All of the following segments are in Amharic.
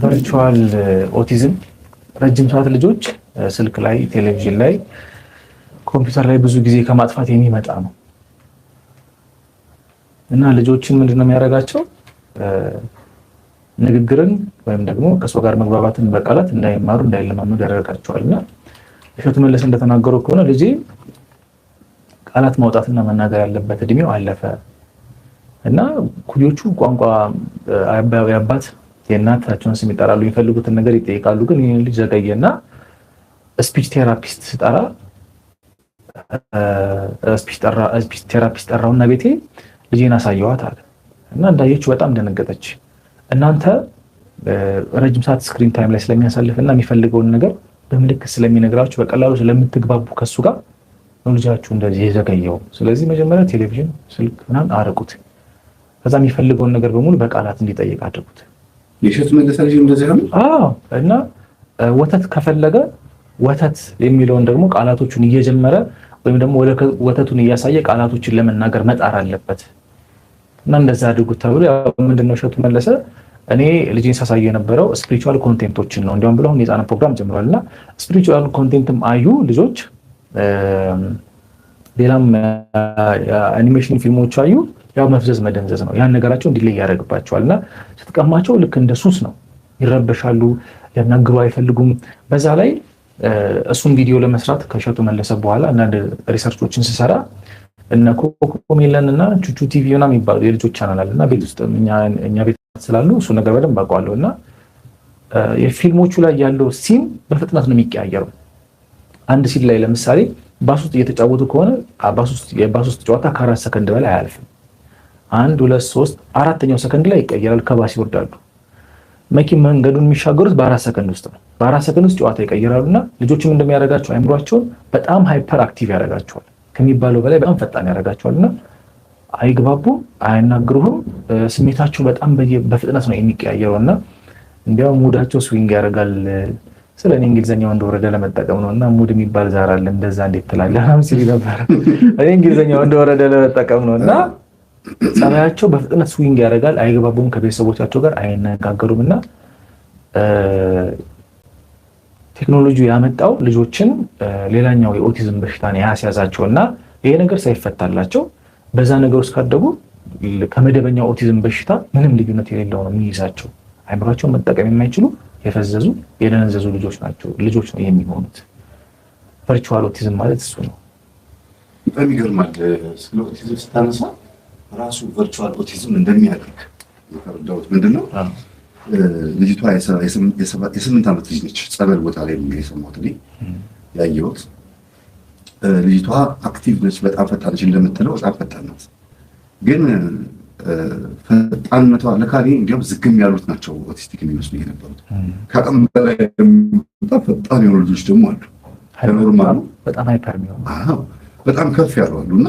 ቨርቹዋል ኦቲዝም ረጅም ሰዓት ልጆች ስልክ ላይ፣ ቴሌቪዥን ላይ፣ ኮምፒውተር ላይ ብዙ ጊዜ ከማጥፋት የሚመጣ ነው እና ልጆችን ምንድነው የሚያደርጋቸው? ንግግርን ወይም ደግሞ ከሰው ጋር መግባባትን በቃላት እንዳይማሩ እንዳይለማመዱ ያደርጋቸዋል። እና እሸቱ መለሰ እንደተናገረው ከሆነ ልጄ ቃላት ማውጣትና መናገር ያለበት እድሜው አለፈ እና ኩዮቹ ቋንቋ የአባት የእናታቸውን ስም ይጠራሉ፣ የሚፈልጉትን ነገር ይጠይቃሉ። ግን ይህን ልጅ ዘገየና ስፒች ቴራፒስት ስጠራ ስፒች ቴራፒስት ጠራውና ቤቴ ልጄን አሳየዋት አለ እና እንዳየችው በጣም ደነገጠች። እናንተ ረጅም ሰዓት ስክሪን ታይም ላይ ስለሚያሳልፍና የሚፈልገውን ነገር በምልክት ስለሚነግራችሁ በቀላሉ ስለምትግባቡ ከሱ ጋር ነው ልጃችሁ እንደዚህ የዘገየው። ስለዚህ መጀመሪያ ቴሌቪዥን፣ ስልክ ምናምን አርቁት። ከዛ የሚፈልገውን ነገር በሙሉ በቃላት እንዲጠይቅ አድርጉት። የእሸቱ መለሰ ልጅ እንደዚህ ነው። እና ወተት ከፈለገ ወተት የሚለውን ደግሞ ቃላቶቹን እየጀመረ ወይም ደግሞ ወተቱን እያሳየ ቃላቶችን ለመናገር መጣር አለበት እና እንደዛ አድርጉት ተብሎ ያው ምንድነው እሸቱ መለሰ እኔ ልጅን ሳሳየ የነበረው ስፒሪቹዋል ኮንቴንቶችን ነው እንዲያውም ብለው የህፃናት ፕሮግራም ጀምሯልና ስፒሪቹዋል ኮንቴንትም አዩ ልጆች፣ ሌላም አኒሜሽን ፊልሞች አዩ። ያው መፍዘዝ መደንዘዝ ነው ያን ነገራቸው እንዲለይ ያደርግባቸዋልና ስትቀማቸው ልክ እንደ ሱስ ነው፣ ይረበሻሉ፣ ሊያናግሩ አይፈልጉም። በዛ ላይ እሱን ቪዲዮ ለመስራት ከእሸቱ መለሰ በኋላ አንዳንድ ሪሰርቾችን ስሰራ እነ ኮኮሜለን እና ቹቹ ቲቪ ምናምን የሚባሉ የልጆች ቻናል አለና ቤት ውስጥ እኛ ቤት ስላሉ እሱ ነገር በደንብ አውቀዋለሁ። እና የፊልሞቹ ላይ ያለው ሲን በፍጥነት ነው የሚቀያየረው። አንድ ሲን ላይ ለምሳሌ ባስ ውስጥ እየተጫወቱ ከሆነ የባስ ውስጥ ጨዋታ ከ4 ሰከንድ በላይ አያልፍም። 1 2 3 4ኛው ሰከንድ ላይ ይቀየራል። ከባስ ይወርዳሉ። መኪና መንገዱን የሚሻገሩት በ4 ሰከንድ ውስጥ ነው። በ4 ሰከንድ ውስጥ ጨዋታ ይቀየራሉና ልጆችም እንደሚያደርጋቸው አይምሯቸውን በጣም ሃይፐር አክቲቭ ያደርጋቸዋል። ከሚባለው በላይ በጣም ፈጣን ያደርጋቸዋልና አይግባቡም፣ አያናግሩህም። ስሜታቸው በጣም በፍጥነት ነው የሚቀያየረውና እንዲያው ሙዳቸው ስዊንግ ያደርጋል። ስለ እኔ እንግሊዘኛው እንደወረደ ለመጠቀም ነውና ሙድ የሚባል ዛር አለ እንደዛ እንዴት ትላለህ ሲል ነበር። እኔ እንግሊዘኛው እንደወረደ ለመጠቀም ነውና ጸባያቸው በፍጥነት ስዊንግ ያደርጋል። አይግባቡም፣ ከቤተሰቦቻቸው ጋር አይነጋገሩምና ቴክኖሎጂ ያመጣው ልጆችን ሌላኛው የኦቲዝም በሽታን ያስያዛቸውና ይሄ ነገር ሳይፈታላቸው በዛ ነገር ውስጥ ካደጉ ከመደበኛው ኦቲዝም በሽታ ምንም ልዩነት የሌለው ነው የሚይዛቸው። አይምሯቸውን መጠቀም የማይችሉ የፈዘዙ የደነዘዙ ልጆች ነው የሚሆኑት። ቨርቹዋል ኦቲዝም ማለት እሱ ነው። በጣም ይገርማል። ስለ ኦቲዝም ስታነሳ ራሱ ቨርቹዋል ኦቲዝም እንደሚያደርግ የተረዳሁት ምንድነው፣ ልጅቷ የ8 ዓመት ልጅ ነች። ጸበል ቦታ ላይ ነው የሰማሁት እኔ ያየሁት። ልጅቷ አክቲቭ ነች፣ በጣም ፈጣን ነች። እንደምትለው በጣም ፈጣን ናት። ግን ፈጣንነቷ ለካኔ እንዲያውም ዝግም ያሉት ናቸው ኦቲስቲክ የሚመስሉ የነበሩት። ከአቅም በላይ በጣም ፈጣን የሆኑ ልጆች ደግሞ አሉ። ከኖርማሉ በጣም ሃይፐር የሚሆኑ በጣም ከፍ ያሉ አሉ። እና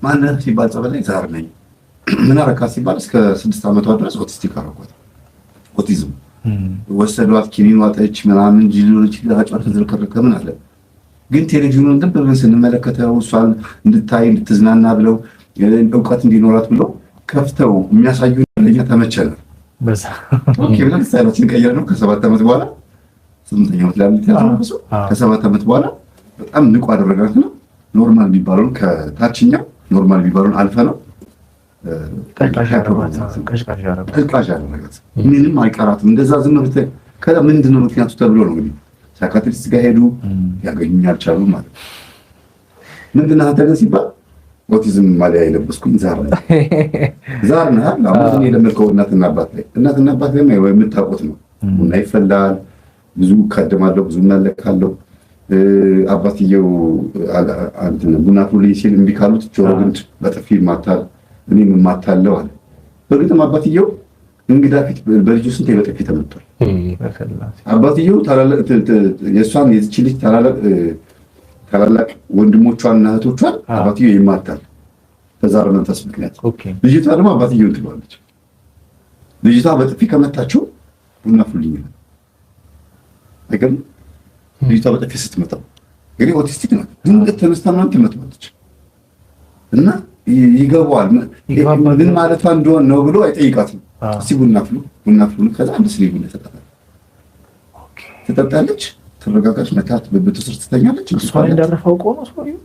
ማነህ ሲባል ጸበል ላይ ዛር ነኝ ምን አረካት ሲባል እስከ 6 ዓመቷ ድረስ ኦቲስቲክ አረኳት። ኦቲዝም ወሰዷት፣ ኪኒን ዋጠች ምናምን ጂሎች ለአጫር ተዝረከረከ ምን አለ። ግን ቴሌቪዥኑን እንትን ብለን ስንመለከተው እሷን እንድታይ እንድትዝናና ብለው እውቀት እንዲኖራት ብለው ከፍተው የሚያሳዩ ለኛ ተመቸነ። በዛ ኦኬ ብለን ስታይላችን ቀየርነው። ከ7 ዓመት በኋላ 8ኛ ዓመት ላይ ተያዘ። ከ7 ዓመት በኋላ በጣም ንቁ አደረጋትና ኖርማል የሚባለውን ከታችኛው ኖርማል የሚባለውን አልፈ ነው ቀሽቃሽ ያደረጋት። ምንም አይቀራትም። እንደዛ ዝም ብለህ ከዛ ምንድነው ምክንያቱ ተብሎ ነው እንግዲህ ሳይካትሪስት ጋር ሄዱ፣ ያገኙኝ አልቻሉም ማለት ነው። ምንድነው አንተ ግን ሲባል ኦቲዝም ማሊያ የለበስኩኝ ዛር ነህ አሁን የለመድከው እናትና አባት ላይ የምታውቁት ነው። ቡና ይፈላል፣ ብዙ ካደማለሁ፣ ብዙ እናለካለሁ። አባትየው ቡና ፍሉልኝ ሲል እምቢ ካሉት ጆሮ ግንድ በጥፊ ይማታል፣ እኔም እማታለሁ አለ። በእርግጥም አባትየው እንግዳ ፊት በልጁ ስንት በጥፊ ተመቷል። አባትየው የእሷን የዚች ልጅ ታላላቅ ወንድሞቿንና እህቶቿን አባትየው ይማታል በዛር መንፈስ ምክንያት። ልጅቷ ደግሞ አባትየው ትለዋለች። ልጅቷ በጥፊ ከመታቸው ቡና ፍሉልኝ ነው አይገርም? ልጅቷ በጥፊ ስትመታው እንግዲህ ኦቲስቲክ ናት። ድንገት ተነስታ ምናምን ትመታለች እና ይገባዋል ምን ማለቷ እንደሆነ ነው ብሎ አይጠይቃትም። እስኪ ቡና ፍሉ ከዛ አንድ ስኒ ቡና ትጠጣለች፣ ትረጋጋች፣ መታት በብት ስር ትተኛለች። እሷ እንዳረፈው ቆሞ ሰውዬው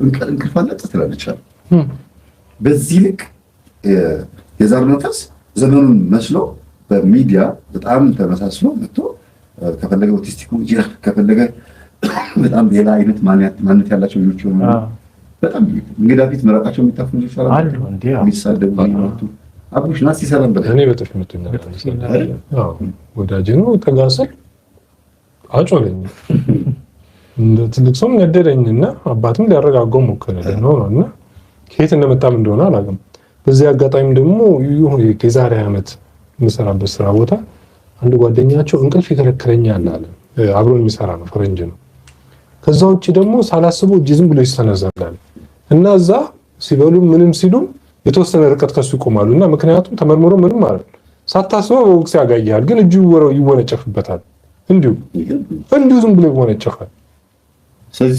እንቅልፍ አለች ትላለች። በዚህ ልክ የዛር መንፈስ ዘመኑን መስሎ በሚዲያ በጣም ተመሳስሎ መጥቶ ከፈለገ ኦቲስቲክ ይላል፣ ከፈለገ በጣም ሌላ አይነት ማንነት ያላቸው ልጆች ይሆናሉ። በጣም እንግዳ ፊት መረቃቸው የሚታፉ ልጆች አሉ እንዴ የሚሳደቡ ይኖሩ። አቡሽ ናስ ይሰራል በቃ እኔ በጥፍ መጥቶኛል። አዎ ወዳጅ ነው ተጋሰል አጮለኝ እንደ ትልቅ ሰው ነደደኝና አባትም ሊያረጋጋው ሞከረ ነውና ከየት እንደመጣም እንደሆነ አላውቅም። በዚህ አጋጣሚ ደግሞ የዛሬ ዓመት የምሰራበት ስራ ቦታ አንድ ጓደኛቸው እንቅልፍ ይከለክለኛል አለ። አብሮን የሚሰራ ነው፣ ፈረንጅ ነው። ከዛ ውጪ ደግሞ ሳላስበው እጅ ዝም ብሎ ይስተነዘላል እና እዛ ሲበሉ ምንም ሲሉ የተወሰነ ርቀት ከሱ ይቆማሉ እና ምክንያቱም ተመርምሮ ምንም ማለት ሳታስበው በወቅት ያጋያል፣ ግን እጁ ይወነጨፍበታል። እንዲሁ ዝም ብሎ ይወነጨፋል። ስለዚህ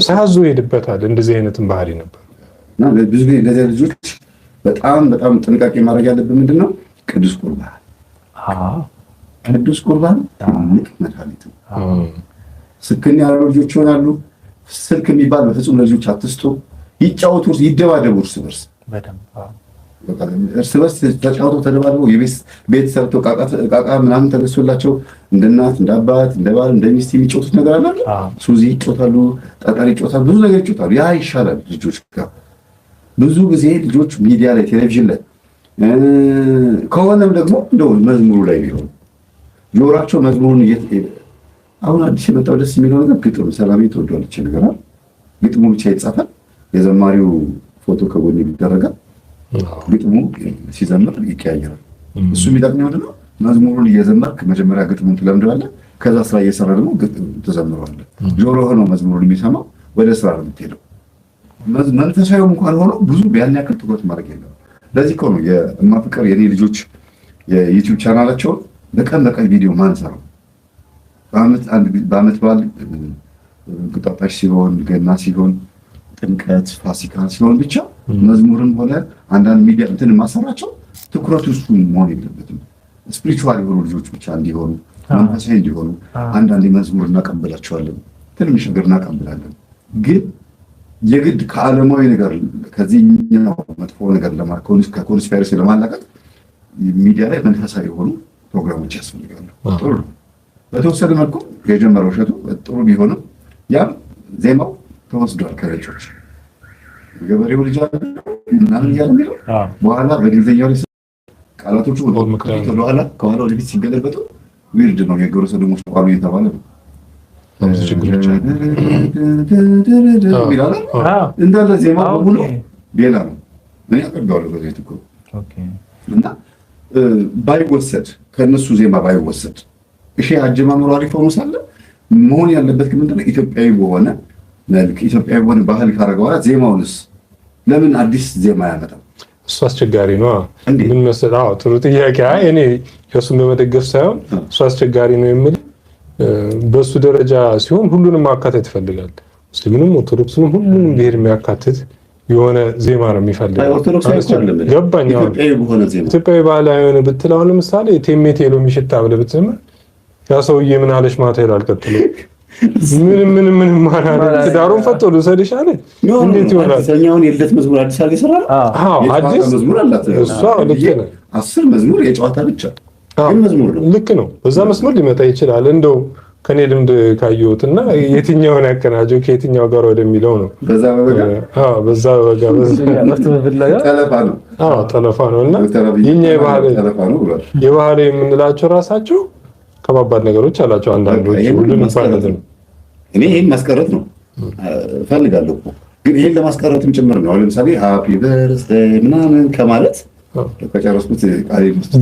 ሳያዘው ይሄድበታል። እንደዚህ አይነትም ባህሪ ነበር እና ብዙ ጊዜ ለዚህ ልጆች በጣም ጥንቃቄ ማድረግ ያለብን ምንድነው ቅዱስ ቁርባን። ቅዱስ ቁርባን ትልቅ መድኃኒት ነው። ስክን ያሉ ልጆች ይሆናሉ። ስልክ የሚባል በፍጹም ለልጆች አትስጡ። ይጫወቱ፣ ይደባደቡ እርስ በርስ ተጫውተው ተደባድበው ቤት ሰርተው ቃቃ ምናምን ተገዝቶላቸው እንደ እናት እንደ አባት እንደ ባል እንደ ሚስት የሚጫወቱት ነገር አለ። ሱዚ ይጫወታሉ፣ ጠጠር ይጫወታሉ፣ ብዙ ነገር ይጫወታሉ። ያ ይሻላል ልጆች ጋር። ብዙ ጊዜ ልጆች ሚዲያ ላይ ቴሌቪዥን ላይ ከሆነም ደግሞ እንደው መዝሙሩ ላይ ቢሆን ጆሯቸው መዝሙሩን አሁን አዲስ የመጣው ደስ የሚለው ነገር ግጥም ሰላሜ ተወዷለች ነገር አይደል? ግጥሙ ብቻ ይጻፋል፣ የዘማሪው ፎቶ ከጎን ይደረጋል፣ ግጥሙ ሲዘምር ይቀያየራል። እሱ የሚጠቅመው ምንድነው? መዝሙሩን እየዘመርክ መጀመሪያ ግጥሙን ትለምደዋለህ፣ ከዛ ስራ እየሰራ ደግሞ ግጥም ትዘምረዋለህ። ጆሮ ሆኖ መዝሙሩን የሚሰማው ወደ ስራ ነው የምትሄደው። መንፈሳዊም እንኳን ሆኖ ብዙ ያን ያክል ትኩረት ማድረግ የለም። ለዚህ እኮ ነው የእማፍቅር የኔ ልጆች የዩቲዩብ ቻናላቸውን በቀን ቪዲዮ ማንሰራው። በአመት በዓል እንቁጣጣሽ ሲሆን፣ ገና ሲሆን፣ ጥምቀት፣ ፋሲካ ሲሆን ብቻ መዝሙርም ሆነ አንዳንድ ሚዲያ እንትን ማሰራቸው ትኩረቱ እሱ መሆን የለበትም። ስፒሪቹዋል የሆኑ ልጆች ብቻ እንዲሆኑ፣ መንፈሳዊ እንዲሆኑ አንዳንድ መዝሙር እናቀብላቸዋለን፣ ትንሽ ነገር እናቀብላለን። ግን የግድ ከዓለማዊ ነገር ከዚህኛው መጥፎ ነገር ከኮንስፓይረሲ ለማላቀቅ ሚዲያ ላይ መንፈሳዊ የሆኑ ፕሮግራሞች ያስፈልጋሉ። ጥሩ ነው። በተወሰነ መልኩ የጀመረው እሸቱ ጥሩ ቢሆንም ያም ዜማው ተወስዷል ከረጆች ገበሬው ልጅ ምናምን እያለ የሚለው በኋላ በእንግሊዝኛው ላይ ቃላቶቹ ወደኋላ ከኋላ ወደፊት ሲገለበጡ ዊርድ ነው። የግብረ ሰዶሞች ቃሉ እየተባለ ነው እንዳለ ዜማ በሙሉ ሌላ ነው። እኔ አቀርገዋለሁ በዚህ እኮ እና ባይወሰድ ከእነሱ ዜማ ባይወሰድ እሺ አጀማመሩ አሪፍ ሆኖ ሳለ መሆን ያለበት ግን ምንድነው ኢትዮጵያዊ በሆነ መልክ ኢትዮጵያዊ በሆነ ባህል ካረገው ዜማውንስ ለምን አዲስ ዜማ ያመጣል? እሱ አስቸጋሪ ነው። ምን መሰለህ? ጥሩ ጥያቄ። እኔ እሱን በመደገፍ ሳይሆን እሱ አስቸጋሪ ነው የምልህ በሱ ደረጃ ሲሆን ሁሉንም ማካተት ይፈልጋል። ሙስሊምንም ኦርቶዶክስንም ሁሉንም ብሄር የሚያካትት የሆነ ዜማ ነው የሚፈልገው። ገባኝ። ኢትዮጵያዊ ባህላዊ የሆነ ብትል አሁን ለምሳሌ ቴሜቴ ሎሚ ሽታ ብለህ ብትዘምር ያ ሰውዬ ምን አለሽ ማታ ይላል። ቀጥሎ ምን ማለት ትዳሩን ፈቶ ልውሰድሽ አለ። እንዴት ይሆናል? ሰኛውን የልደት መዝሙር አዲስ አበባ ይሰራል። አዲስ መዝሙር አላት እሷ። ልክ ነው። 10 መዝሙር የጨዋታ ብቻ ግን መዝሙር ነው። ልክ ነው። በዛ መስመር ሊመጣ ይችላል። እንደው ከኔ ልምድ ካየሁትና የትኛውን ያቀናጀው ከየትኛው ጋር ወደሚለው ነው። በዛ ጠለፋ ነው እና የኛ የባህል የምንላቸው ራሳቸው ከባባድ ነገሮች አላቸው። አንዳንዶች ሁሉንም ማለት ነው። እኔ ይሄን ማስቀረት ነው ፈልጋለሁ እኮ ግን ይሄን ለማስቀረትም ጭምር ነው። ለምሳሌ ሃፒ በርዝዴይ ምናምን ከማለት ከጨረስኩት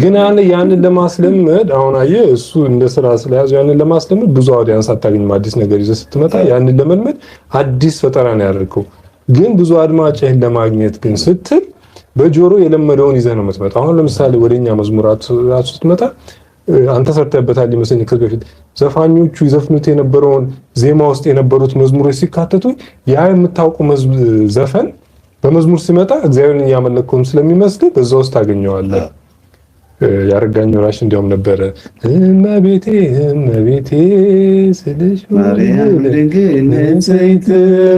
ግን ያንን ለማስለመድ አሁን አየህ እሱ እንደ ስራ ስለያዘው ያንን ለማስለመድ ብዙ አውዲያንስ አታገኝም። አዲስ ነገር ይዘህ ስትመጣ ያንን ለመልመድ አዲስ ፈጠራ ነው ያደርገው። ግን ብዙ አድማጭህን ለማግኘት ግን ስትል በጆሮ የለመደውን ይዘህ ነው የምትመጣው። አሁን ለምሳሌ ወደኛ መዝሙራት ስትመጣ አንተ ሰርተህበታል ይመስለኝ ከዚህ በፊት ዘፋኞቹ ይዘፍኑት የነበረውን ዜማ ውስጥ የነበሩት መዝሙሮች ሲካተቱ ያ የምታውቁ ዘፈን በመዝሙር ሲመጣ እግዚአብሔርን እያመለከውም ስለሚመስል በዛ ውስጥ ታገኘዋለህ። ያረጋኝ ወራሽ እንዲያውም ነበረ እመቤቴ እመቤቴ ስልሽ ማርያም ድንግል ንጽሕት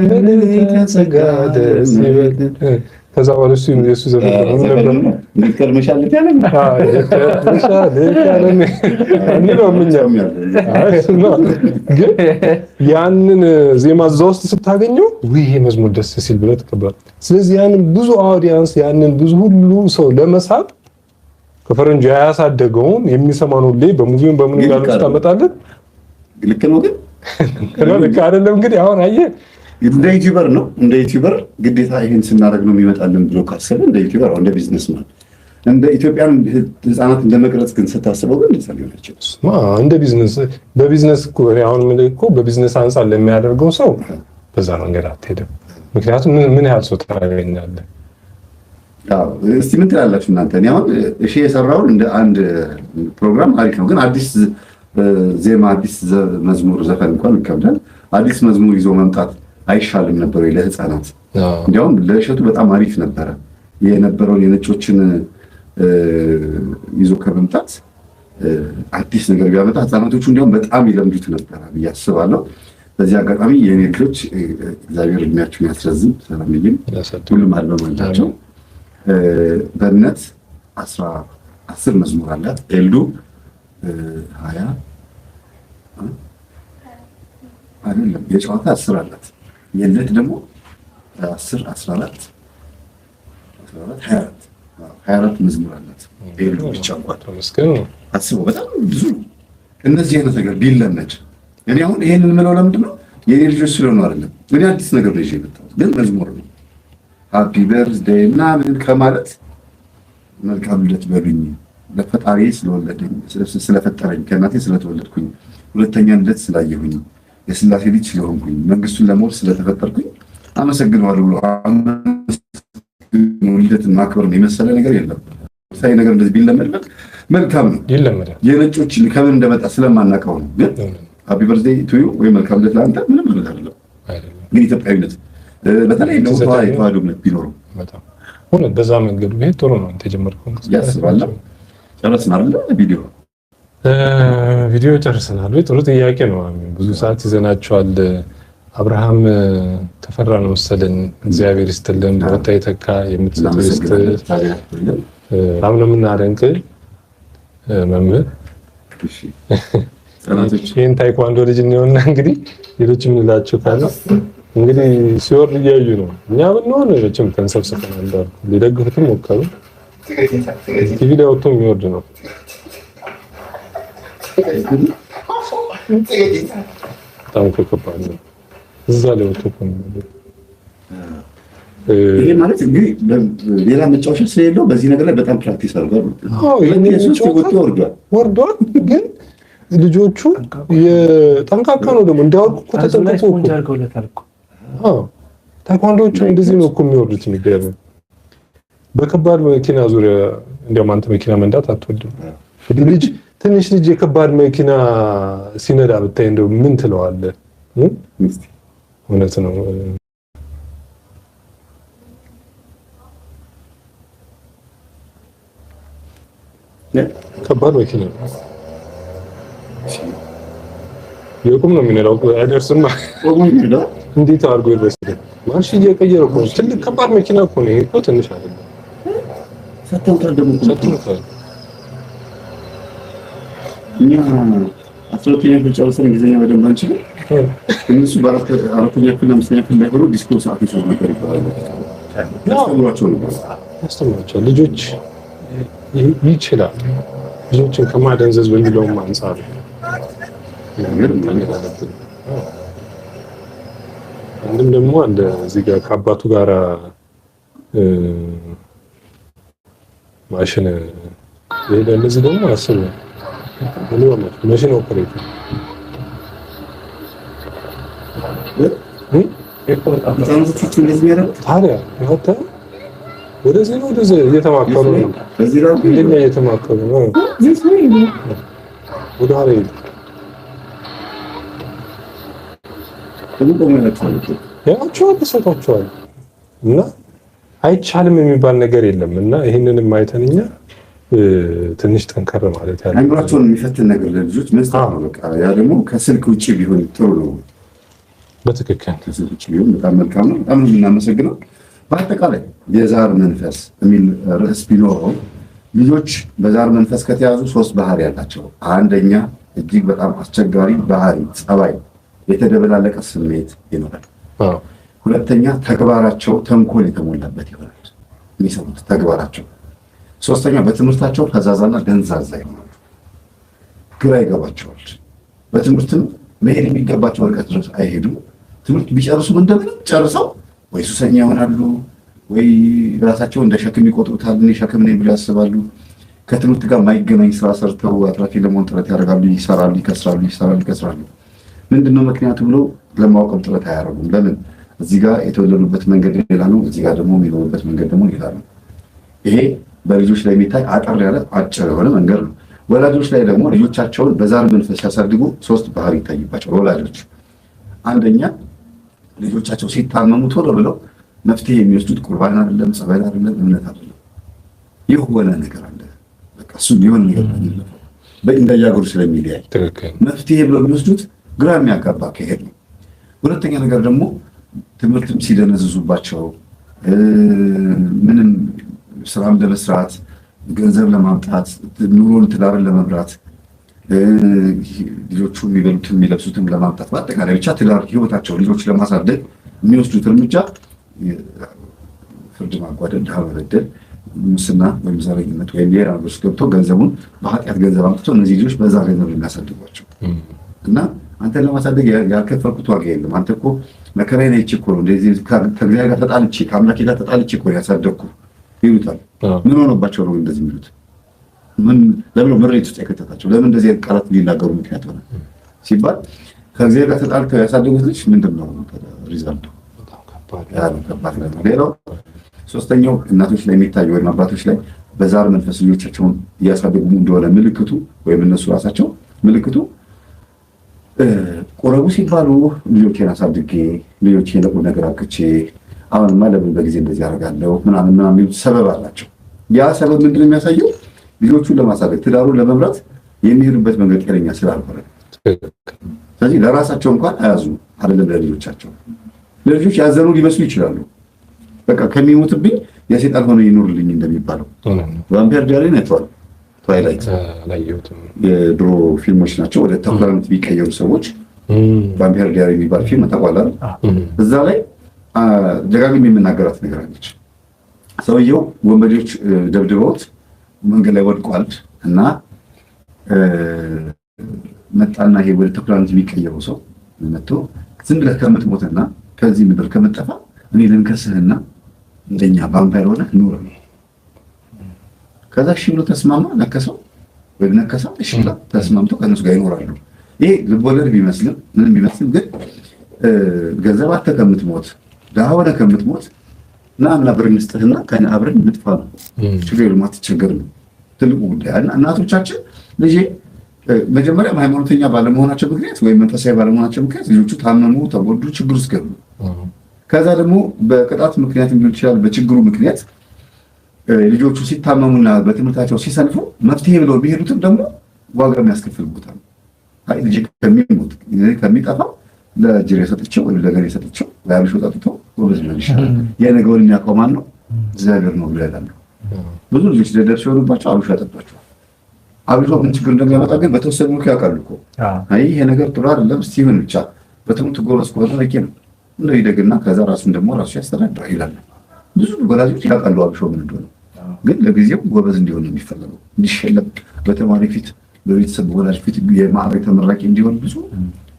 ምልዕተ ጸጋ ደስ ይበል። ከዛ በኋላ የእሱ ዘፈን ነበር እንዲከርምሻል ያለ ግን ያንን ዜማ እዛ ውስጥ ስታገኘው ይሄ መዝሙር ደስ ሲል ብለህ ትቀበላለህ። ስለዚህ ያንን ብዙ አውዲያንስ ያንን ብዙ ሁሉ ሰው ለመሳብ ከፈረንጁ ያሳደገውን የሚሰማን ሁሌ በሙዚየም በምን ያሉ ታመጣለህ። ልክ ነው ግን ልክ አይደለም። እንግዲህ አሁን አየህ እንደ ዩቲዩበር ነው እንደ ዩቲዩበር ግዴታ ይሄን ስናደርግ ነው የሚመጣልን ብሎ ካሰበ እንደ ዩቲዩበር እንደ ቢዝነስማን እንደ ኢትዮጵያን ህፃናት እንደመቅረጽ ግን ስታስበው ግን እንደዛ ሊሆን ይችላል። እንደ ቢዝነስ በቢዝነስ እኮ አሁን እኮ በቢዝነስ አንፃር ለሚያደርገው ሰው በዛ መንገድ አትሄድም። ምክንያቱም ምን ያህል ሰው ታገኛለህ? አዎ እስቲ ምን ትላላችሁ እናንተ? እኔ አሁን እሺ የሰራውን እንደ አንድ ፕሮግራም አሪፍ ነው፣ ግን አዲስ ዜማ አዲስ መዝሙር ዘፈን እንኳን ይከብዳል። አዲስ መዝሙር ይዞ መምጣት አይሻልም ነበር ወይ ለህፃናት? እንዲያውም ለእሸቱ በጣም አሪፍ ነበረ የነበረውን የነጮችን ይዞ ከመምጣት አዲስ ነገር ቢያመጣ ህፃናቶቹ እንዲያውም በጣም ይለምዱት ነበር ብዬ አስባለሁ። በዚህ አጋጣሚ የኔ ልጆች እግዚአብሔር እድሜያቸውን ያስረዝም፣ ሰላምዬም ሁሉም አልበማቸው በእምነት 10 መዝሙር አላት። ኤልዱ 20 አይደለም የጨዋታ 10 አላት። የለት ደግሞ 10 14 24 መዝሙር አላት። ኤልዱ ብቻ እንኳን ተመስገን ነው። አስበው በጣም ብዙ ነው። እነዚህ አይነት ነገር ቢለመድ እኔ አሁን ይሄንን የምለው ለምንድን ነው የኔ ልጆች ስለሆኑ አይደለም። እኔ አዲስ ነገር ነው ይዤ የመጣሁት፣ ግን መዝሙር ነው። ሃፒ በርዝዴይ ምናምን ከማለት መልካም ልደት በሉኝ ለፈጣሪ ስለወለደኝ ስለፈጠረኝ ከእናቴ ስለተወለድኩኝ ሁለተኛ ልደት ስላየሁኝ የስላሴ ልጅ ስለሆንኩኝ መንግስቱን ለመውረስ ስለተፈጠርኩኝ አመሰግነዋለሁ ብሎ ልደትን ማክበር የመሰለ ነገር የለም። ሳይ ነገር እንደዚህ ቢለመድበት መልካም ነው። ይለመዳል። የነጮች ከምን እንደመጣ ስለማናውቀው ነው። ግን ሃፒ በርዝዴይ ቱ ዩ ወይ መልካም ልደት ለአንተ ምንም ማለት አይደለም። ግን ኢትዮጵያዊነት በተለይ ነው ተዋህዶ ቢኖረው በጣም ሆነ በዛ መንገዱ ይሄ ጥሩ ነው። ተጀመርከው ያስባለሁ። ጨረስናል ቪዲዮ ጨርሰናል። ጥሩ ጥያቄ ነው። ብዙ ሰዓት ይዘናቸዋል። አብርሃም ተፈራ ነው መሰለን። እግዚአብሔር ይስጥልን። በወጣ የተካ የምትሰጠው ይስጥ በጣም ነው የምናደንቅ መምህር። እሺ ይሄን ታይኳንዶ ልጅ ነውና እንግዲህ ሌሎች የምንላቸው ካለ እንግዲህ ሲወርድ እያዩ ነው። እኛ ብንሆን መቼም ተንሰብስበናል እንዳልኩ ሊደግፉትም ሞከሩ። ቲቪ ላይ ወጥቶ የሚወርድ ነው። በጣም ከባድ ነው። እዛ ላይ ወጥቶ ይሄ ማለት እንግዲህ ሌላ መጫወቻ ስለሌለው በዚህ ነገር ላይ በጣም ፕራክቲስ አድርጓል። ወርዷል ግን ልጆቹ የጠንቃቃ ነው ደግሞ እንዲያወርቁ እኮ ተጠንቅቆ ታይኳንዶቹ እንደዚህ ነው እኮ የሚወርዱት። የሚገርም በከባድ መኪና ዙሪያ እንዲያውም አንተ መኪና መንዳት አትወድም። ልጅ ትንሽ ልጅ የከባድ መኪና ሲነዳ ብታይ እንደው ምን ትለዋለህ? እውነት ነው። ከባድ መኪና የቁም ነው የሚነዳው። አይደርስም። እንዴት አድርጎ ይደርሳል? ማርሽ እየቀየረ እኮ ትልቅ ከባድ መኪና እኮ ነው። እኮ ትንሽ አይደለም። ሰጥተውታል ደግሞ እኛ 12ኛ ክፍል ጨርሰን እንግሊዝኛ በደንብ አንችልም። እነሱ በአራተኛ ክፍል አምስተኛ ክፍል ላይ ሆኖ ዲስኮ ሰዓት ይሰሩ ነበር ይባላል። ያስተምሯቸው ልጆች ይችላል። ልጆችን ከማደንዘዝ በሚለውም አንፃር አንድም ደግሞ አለ እዚህ ጋር ከአባቱ ጋር ማሽን ይሄ እንደዚህ ደግሞ አስብ ነው ማሽን ኦፕሬተር ታዲያ ወደዚህ ነው ወደዚህ እየተማከሩ ነው። እንደኛ እየተማከሩ ነው። ወደ ኋላ ያቸው ተሰጣቸዋል እና አይቻልም የሚባል ነገር የለም እና ይህንንም አይተንኛ ትንሽ ጠንከር ማለት ያለ አይምሯቸውን የሚፈትን ነገር ለልጆች መስጠት ነው። በቃ ያ ደግሞ ከስልክ ውጪ ቢሆን ጥሩ ነው። በትክክል ከስልክ ውጪ ቢሆን በጣም መልካም ነው። በጣም የምናመሰግነው። በአጠቃላይ የዛር መንፈስ የሚል ርዕስ ቢኖረው ልጆች በዛር መንፈስ ከተያዙ 3 ባህሪ ያላቸው፣ አንደኛ እጅግ በጣም አስቸጋሪ ባህሪ ጸባይ፣ የተደበላለቀ ስሜት ይኖራል። ሁለተኛ ተግባራቸው ተንኮል የተሞላበት ይሆናል የሚሰሩት ተግባራቸው። ሶስተኛ በትምህርታቸው ፈዛዛና ደንዛዛ ይሆናሉ። ግራ ይገባቸዋል። በትምህርትም መሄድ የሚገባቸው ርቀት ድረስ አይሄዱም። ትምህርት ቢጨርሱም እንደምንም ጨርሰው ወይ ሱሰኛ ይሆናሉ ወይ ራሳቸው እንደ ሸክም ይቆጥሩታል። እኔ ሸክም ነኝ ብለው ያስባሉ። ከትምህርት ጋር የማይገናኝ ስራ ሰርተው አትራፊ ለመሆን ጥረት ያደርጋሉ። ይሰራሉ፣ ይከስራሉ፣ ይሰራሉ፣ ይከስራሉ። ምንድነው ምክንያቱ ብሎ ለማወቅም ጥረት አያደርጉም። ለምን? እዚህ ጋር የተወለዱበት መንገድ ሌላ ነው፣ እዚህ ጋር ደግሞ የሚኖሩበት መንገድ ደግሞ ሌላ ነው። ይሄ በልጆች ላይ የሚታይ አጠር ያለ አጭር የሆነ መንገድ ነው። ወላጆች ላይ ደግሞ ልጆቻቸውን በዛር መንፈስ ሲያሳድጉ 3 ባህሪ ይታይባቸው ወላጆች። አንደኛ ልጆቻቸው ሲታመሙ ቶሎ ብለው መፍትሄ የሚወስዱት ቁርባን አይደለም፣ ጸበል አይደለም፣ እምነት አይደለም፣ የሆነ ነገር አለ። በቃ እሱ የሆነ ነገር ነው። እንደየሀገሩ ስለሚለያይ መፍትሄ ብለው የሚወስዱት ግራ የሚያጋባ ከሄድ ነው። ሁለተኛ ነገር ደግሞ ትምህርትም ሲደነዝዙባቸው ምንም ስራም ለመስራት ገንዘብ ለማምጣት ኑሮን ትዳርን ለመምራት ልጆቹ የሚበሉትን የሚለብሱትን ለማምጣት በአጠቃላይ ብቻ ትዳር ህይወታቸው ልጆች ለማሳደግ የሚወስዱት እርምጃ ፍርድ ማጓደል፣ ድሃ መበደል፣ ሙስና ወይም ዘረኝነት ወይም ሌላ ነገር ውስጥ ገብቶ ገንዘቡን በኃጢአት ገንዘብ አምጥቶ እነዚህ ልጆች በዛ ገንዘብ የሚያሳድጓቸው እና አንተን ለማሳደግ ያልከፈልኩት ዋጋ የለም፣ አንተ እኮ መከራዬን አይቼ እኮ ነው እንደዚህ ከእግዚአብሔር ጋር ተጣልቼ ከአምላኬ ጋር ተጣልቼ እኮ ያሳደግኩ ይሉታል። ምን ሆነባቸው ነው እንደዚህ የሚሉት? ምን ለምን ምሬት ውስጥ የከተታቸው? ለምን እንደዚህ ቃላት ሊናገሩ ምክንያት ሆነ ሲባል ከእግዚአብሔር ጋር ተጣልተው ያሳደጉት ልጅ ምንድነው ሪዛልቱ? ከባድ ነው። ሌላው ሶስተኛው እናቶች ላይ የሚታየው ወይም አባቶች ላይ በዛር መንፈስ ልጆቻቸውን እያሳደጉ እንደሆነ ምልክቱ ወይም እነሱ ራሳቸው ምልክቱ ቆረቡ ሲባሉ ልጆቼን አሳድጌ ልጆቼን ለቁም ነገር አብቅቼ አሁንማ ለምን በጊዜ እንደዚህ አደርጋለሁ ምናምን የሚሉት ሰበብ አላቸው። ያ ሰበብ ምንድን ነው የሚያሳየው? ልጆቹን ለማሳደግ ትዳሩን ለመምራት የሚሄዱበት መንገድ ጤነኛ ስላልሆነ። ስለዚህ ለራሳቸው እንኳን አያዝኑ አይደለም ለልጆቻቸው። ለልጆች ያዘኑ ሊመስሉ ይችላሉ። በቃ ከሚሞትብኝ የሰይጣን ሆነ ይኖርልኝ እንደሚባለው ቫምፓየር ዲያሪ ነቷል። ትዋይላይት የድሮ ፊልሞች ናቸው። ወደ ተኩላነት ቢቀየሩ ሰዎች ቫምፓየር ዲያሪ የሚባል ፊልም ተቋላል። እዛ ላይ ደጋግሜ የምናገራት ነገር አለች። ሰውየው ወንበዴዎች ደብድበውት መንገድ ላይ ወድቋል እና መጣና ይሄ ወደ ተኩላነት የሚቀየረው ሰው መጥቶ ዝም ብለህ ከምትሞትና ከዚህ ምድር ከምትጠፋ እኔ ልንከስህና እንደኛ ቫምፓየር ሆነ ኑር። ከዛ እሺ ብሎ ተስማማ። ነከሰው ወይ ነከሰው። እሺ ብሎ ተስማምተው ከነሱ ጋር ይኖራሉ። ይሄ ልቦለድ ቢመስልም ምንም ቢመስልም ግን ገንዘብ አጥተህ ከምትሞት ደሃ ሆነህ ከምትሞት ና አምና ብር እንስጥህና ከእኔ አብረን እንጥፋ ነው። ችግር የለም አትቸገርም። ትልቁ ጉዳይ እና እናቶቻችን ልጄ መጀመሪያም ሃይማኖተኛ ባለመሆናቸው ምክንያት ወይም መንፈሳዊ ባለመሆናቸው ምክንያት ልጆቹ ታመሙ፣ ተጎዱ፣ ችግር ውስጥ ገቡ። ከዛ ደግሞ በቅጣት ምክንያት ሊሆን ይችላል፣ በችግሩ ምክንያት ልጆቹ ሲታመሙና በትምህርታቸው ሲሰንፉ መፍትሄ ብለው ቢሄዱትም ደግሞ ዋጋ የሚያስከፍል ቦታ ነው። አይ ልጅ ከሚሞት ከሚጠፋ ለጅሬ ሰጥቼው ወይ ለገሬ ሰጥቼው ለአብሾ ጠጥቶ ጎበዝ ነው ይሻላል። የነገውን የሚያውቀው ማን ነው? እግዚአብሔር ነው ብለው ያላሉ። ብዙ ልጆች ደደር ሲሆኑባቸው አብሾ ያጠጧቸዋል። አብሾ ምን ችግር እንደሚያመጣ ግን በተወሰነ መልኩ ያውቃሉ እኮ። አይ ይሄ ነገር ጥሩ አይደለም፣ እስቲ ይሁን ብቻ በትምህርት ጎበዝ ከሆነ በቂ ነው እንደው ይደግና ከዛ ራሱን ደግሞ ራሱ ያስተዳድራል ይላል። ብዙ ወላጆች ያውቃሉ አብሾ ምን እንደሆነ፣ ግን ለጊዜው ጎበዝ እንዲሆን ነው የሚፈልገው፣ እንዲሸለም በተማሪ ፊት፣ በቤተሰብ ወላጅ ፊት የማዕረግ ተመራቂ እንዲሆን ብዙ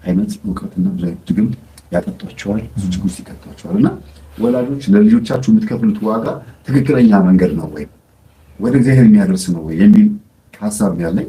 አይነት እውቀትና ብዙ አይነት ድግም ያጠጧቸዋል፣ ብዙ ችግር ውስጥ ይከቷቸዋል። እና ወላጆች ለልጆቻችሁ የምትከፍሉት ዋጋ ትክክለኛ መንገድ ነው ወይ ወደ እግዚአብሔር የሚያደርስ ነው ወይ የሚል ሀሳብ ያለኝ